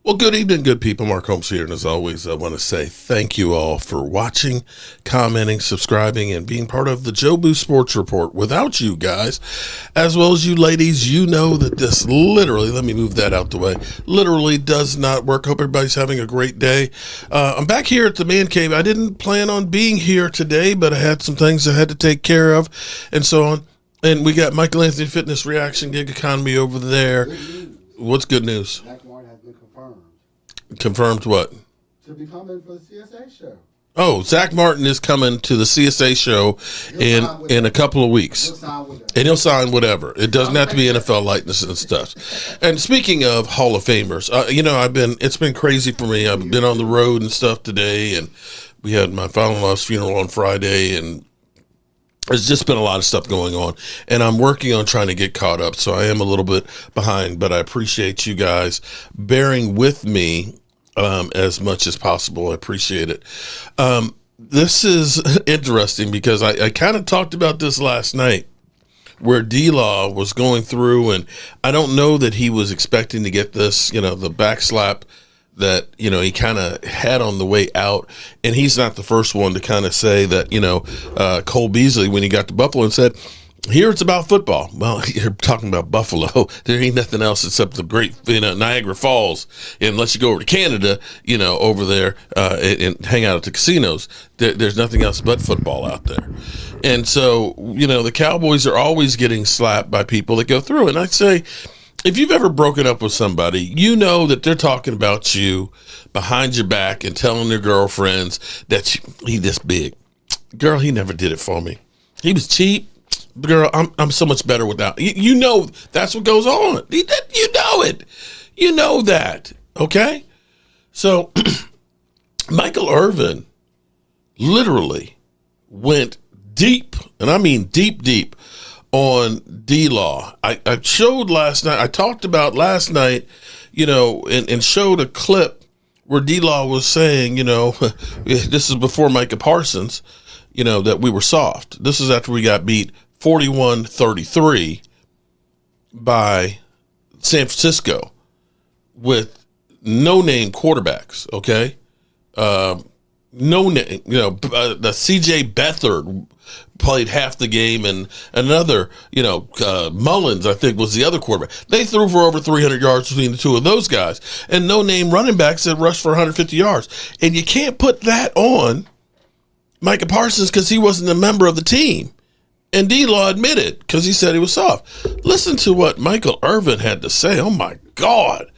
Well, good evening, good people. Mark Holmes here, and as always, I want to say thank you all for watching, commenting, subscribing, and being part of the Jobu Sports Report. Without you guys, as well as you ladies, you know that this literally, let me move that out the way, literally does not work. Hope everybody's having a great day. I'm back here at the Man Cave. I didn't plan on being here today, but I had some things I had to take care of, and so on. And we got Michael Anthony Fitness Reaction Gig Economy over there. What's good news? Confirmed what? To be coming for the CSA show. Oh, Zach Martin is coming to the CSA show in a couple of weeks. And he'll sign whatever. It doesn't have to be NFL likeness and stuff. And speaking of Hall of Famers, it's been crazy for me. I've been on the road and stuff today, and we had my father-in-law's funeral on Friday, and there's just been a lot of stuff going on, and I'm working on trying to get caught up, so I am a little bit behind, but I appreciate you guys bearing with me as much as possible. I appreciate it. This is interesting because I kind of talked about this last night where D-Law was going through, and I don't know that he was expecting to get this, the backslap that, he kind of had on the way out. And he's not the first one to kind of say that, Cole Beasley, when he got to Buffalo and said, here it's about football. Well, you're talking about Buffalo. There ain't nothing else except the great, Niagara Falls. Unless you go over to Canada, over there and hang out at the casinos, there's nothing else but football out there. And so, the Cowboys are always getting slapped by people that go through. And I'd say, if you've ever broken up with somebody, you know that they're talking about you behind your back and telling their girlfriends that he this big. Girl, he never did it for me. He was cheap. Girl, I'm so much better without. You know that's what goes on. You know it. You know that. Okay? So Michael Irvin literally went deep, and I mean deep, on D-Law. I showed last night, I talked about last night, and showed a clip where D-Law was saying, this is before Micah Parsons, that we were soft. This is after we got beat 41-33 by San Francisco with no-name quarterbacks, okay? No name, the C.J. Beathard played half the game, and another, Mullins, I think, was the other quarterback. They threw for over 300 yards between the two of those guys, and no-name running backs that rushed for 150 yards. And you can't put that on Micah Parsons because he wasn't a member of the team. And D-Law admitted because he said he was soft. Listen to what Michael Irvin had to say. Oh, my God.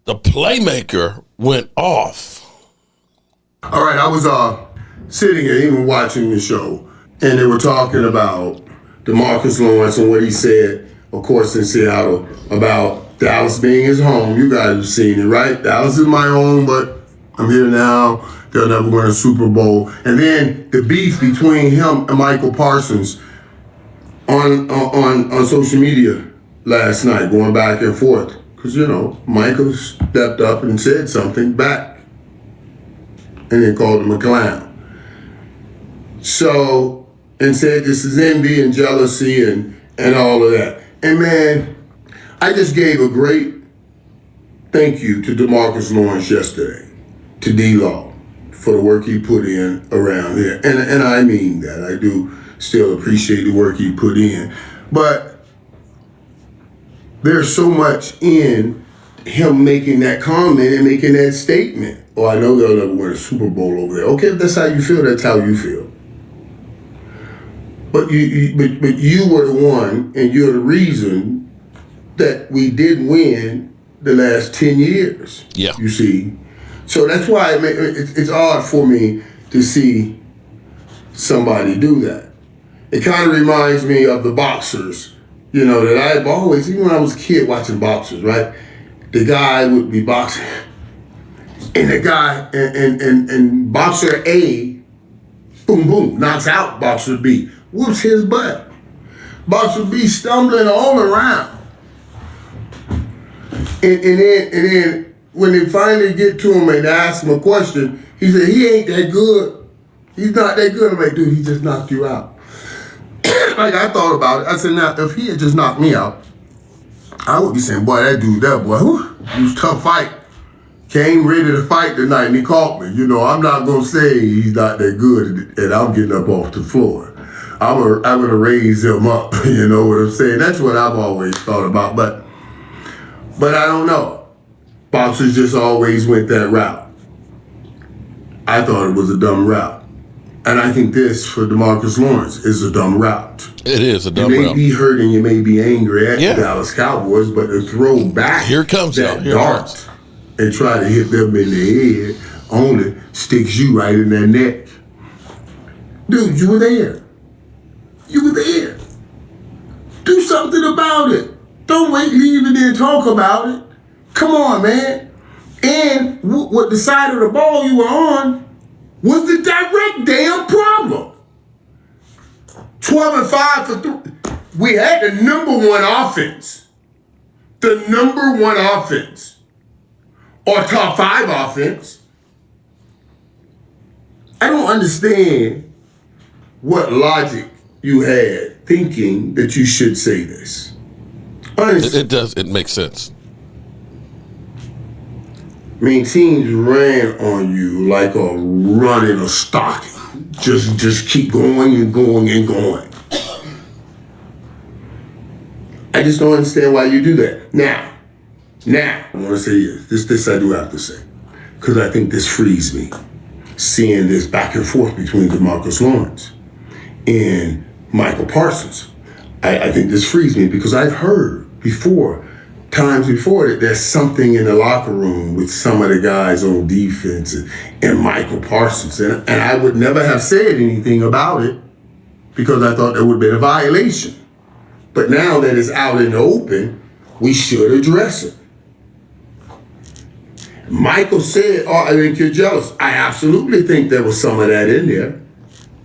The playmaker went off. All right, I was sitting here even watching the show, and they were talking about DeMarcus Lawrence and what he said, of course, in Seattle, about Dallas being his home. You guys have seen it, right? Dallas is my home, but I'm here now. They'll never win a Super Bowl. And then the beef between him and Michael Parsons on social media last night, going back and forth. Because, Michael stepped up and said something back, and then called him a clown. So, and said this is envy and jealousy and all of that. And man, I just gave a great thank you to DeMarcus Lawrence yesterday, to D-Law, for the work he put in around here. And I mean that. I do still appreciate the work he put in. But there's so much in him making that comment and making that statement. Oh, I know they'll never win a Super Bowl over there. Okay, if that's how you feel, that's how you feel. But you were the one, and you're the reason that we did win the last 10 years. Yeah. You see? So that's why it's odd for me to see somebody do that. It kind of reminds me of the boxers, that I've always, even when I was a kid watching boxers, right? The guy would be boxing. And the guy, and boxer A, boom, boom, knocks out boxer B, whoops his butt. Boxer B stumbling all around. And then when they finally get to him and ask him a question, he said, he ain't that good. He's not that good. I'm like, dude, he just knocked you out. Like, I thought about it. I said, now, if he had just knocked me out, I would be saying, boy, that dude, boy, he was a tough fight. came ready to fight tonight, and he caught me. I'm not going to say he's not that good, and I'm getting up off the floor. I'm gonna raise him up. You know what I'm saying? That's what I've always thought about. But I don't know. Boxers just always went that route. I thought it was a dumb route. And I think this, for DeMarcus Lawrence, is a dumb route. It is a dumb route. You may be hurt and you may be angry at the Dallas Cowboys, but to throw back here comes that dart and try to hit them in the head only sticks you right in their neck. Dude, you were there. You were there. Do something about it. Don't wait, leave, and then talk about it. Come on, man. And what the side of the ball you were on was the direct damn problem. 12 and 5 for 3. We had the number one offense. The number one offense. Or top 5 offense. I don't understand what logic you had thinking that you should say this. Honestly. It does. It makes sense. I mean, teams ran on you like a running a stocking. Just keep going and going and going. I just don't understand why you do that. Now, I want to say this I do have to say. Because I think this frees me. Seeing this back and forth between DeMarcus Lawrence and Michael Parsons. I think this frees me because I've heard times before that there's something in the locker room with some of the guys on defense and Michael Parsons. And I would never have said anything about it because I thought there would have been a violation. But now that it's out in the open, we should address it. Michael said, I think you're jealous. I absolutely think there was some of that in there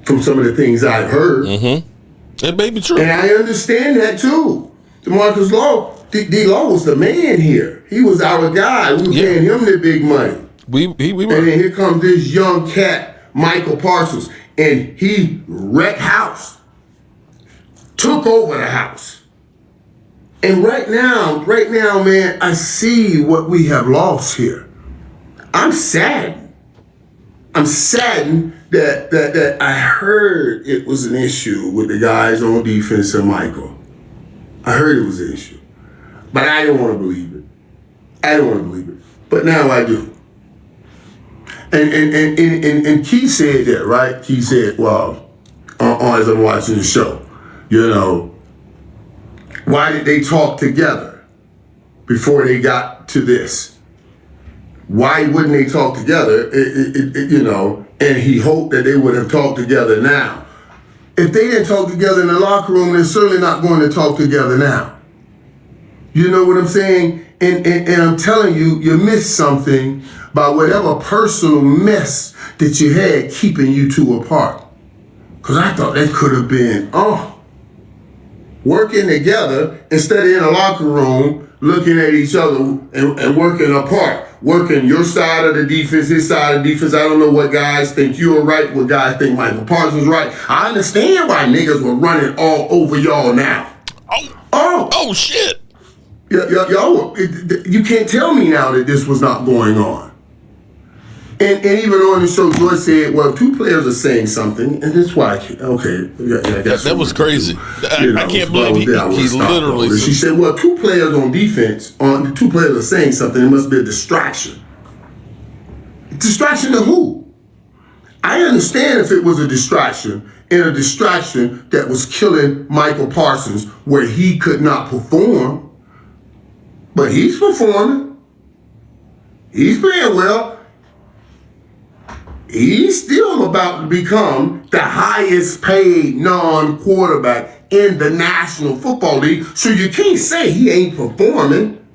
from some of the things I've heard. Mm-hmm. It may be true. And I understand that too. DeMarcus Lawrence, D-Law was the man here. He was our guy. We were paying him the big money. We were. And then here comes this young cat, Michael Parsons, and he wrecked house. Took over the house. And right now, man, I see what we have lost here. I'm saddened. I'm saddened that I heard it was an issue with the guys on defense and Michael. I heard it was an issue. But I don't want to believe it. But now I do. And Key said that, right? Key said, well, as I'm watching the show, why did they talk together before they got to this? Why wouldn't they talk together? And he hoped that they would have talked together now. If they didn't talk together in the locker room, they're certainly not going to talk together now. You know what I'm saying? And I'm telling you, you missed something by whatever personal mess that you had keeping you two apart. Because I thought that could have been, working together instead of in a locker room looking at each other and working apart. Working your side of the defense, his side of the defense. I don't know what guys think you're right, what guys think Michael Parsons right. I understand why niggas were running all over y'all now. Oh shit. Y'all, you can't tell me now that this was not going on. And even on the show, Joy said, well, 2 players are saying something, and that's why, that was crazy. I can't believe he literally said. She said, well, 2 players on defense, 2 players are saying something, it must be a distraction. Distraction to who? I understand if it was a distraction, and a distraction that was killing Michael Parsons, where he could not perform, but he's performing. He's playing well. He's still about to become the highest paid non-quarterback in the National Football League, so you can't say he ain't performing.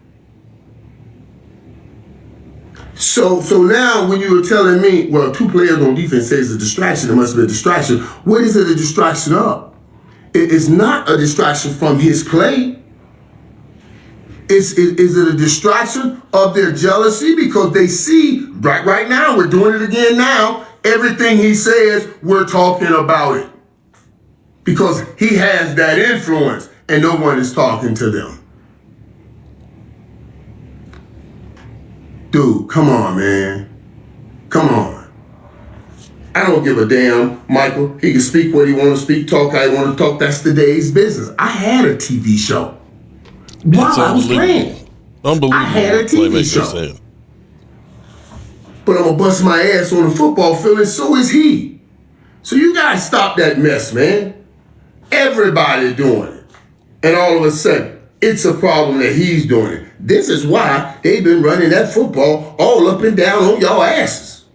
So now when you were telling me, well, 2 players on defense say it's a distraction, it must be a distraction. What is it a distraction of? It is not a distraction from his play. Is it a distraction of their jealousy? Because they see, right now, we're doing it again now, everything he says, we're talking about it. Because he has that influence and no one is talking to them. Dude, come on, man. Come on. I don't give a damn, Michael. He can speak what he want to speak, talk how he want to talk. That's today's business. I had a TV show while I was playing. Unbelievable. I had a TV show. But I'm going to bust my ass on the football field, and so is he. So you got to stop that mess, man. Everybody doing it. And all of a sudden, it's a problem that he's doing it. This is why they've been running that football all up and down on y'all asses.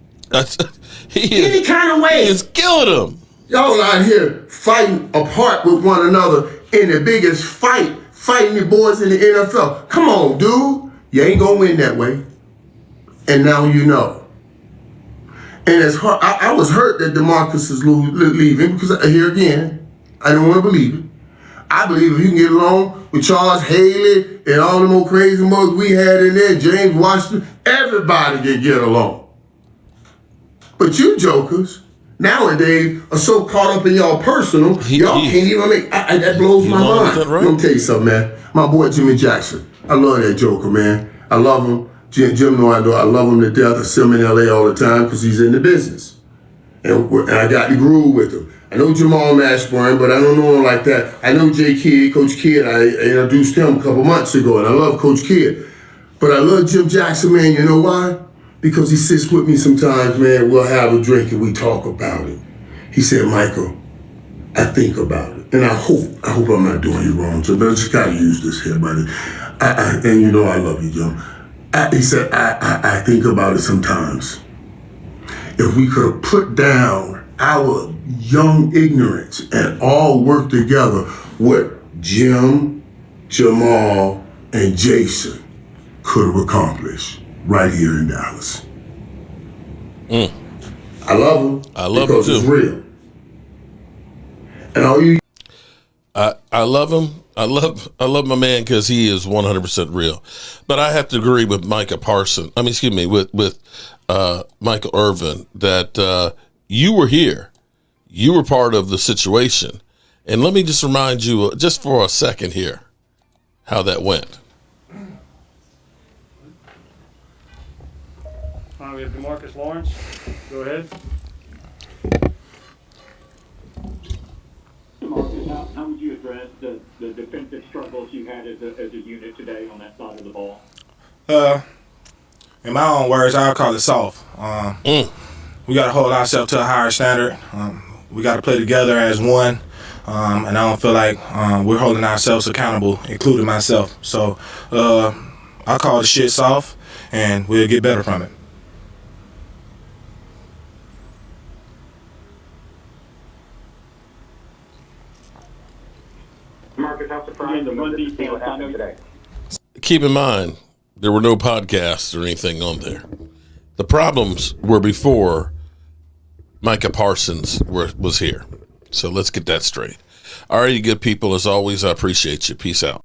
Any kind of way. It's killing them. Y'all out here fighting apart with one another in the biggest fight, fighting the boys in the NFL. Come on, dude. You ain't going to win that way. And now you know. And it's hard. I was hurt that DeMarcus is leaving because, here again, I don't want to believe it. I believe if you can get along with Charles Haley and all the more crazy mugs we had in there, James Washington, everybody can get along. But you jokers nowadays are so caught up in y'all personal, y'all can't even make, that blows my mind. Right? Let me tell you something, man. My boy Jimmy Jackson, I love that joker, man. I love him. Jim know I love him to death. I see him in L.A. all the time because he's in the business. And I got the groove with him. I know Jamal Mashburn, but I don't know him like that. I know J. Kidd, Coach Kidd. I introduced him a couple months ago, and I love Coach Kidd. But I love Jim Jackson, man. You know why? Because he sits with me sometimes, man. We'll have a drink and we talk about it. He said, Michael, I think about it. And I hope I'm not doing you wrong, Jim, but I just got to use this here, buddy. And you know I love you, Jim. He said, I think about it sometimes. If we could put down our young ignorance and all work together, what Jim, Jamal, and Jason could have accomplished right here in Dallas. I love them. I love because them too. It's real. And all you... I love him. I love my man because he is 100% real. But I have to agree with Micah Parsons. With Michael Irvin that you were here. You were part of the situation. And let me just remind you, just for a second here, how that went. We have DeMarcus Lawrence. Go ahead. DeMarcus, how would you address the defensive struggles you had as a unit today on that side of the ball? In my own words, I would call it soft. We got to hold ourselves to a higher standard. We got to play together as one, and I don't feel like we're holding ourselves accountable, including myself. So I call the shit soft, and we'll get better from it. Marcus, how surprised the run defense happened today? Keep in mind, there were no podcasts or anything on there. The problems were before Micah Parsons was here. So let's get that straight. All right, you good people. As always, I appreciate you. Peace out.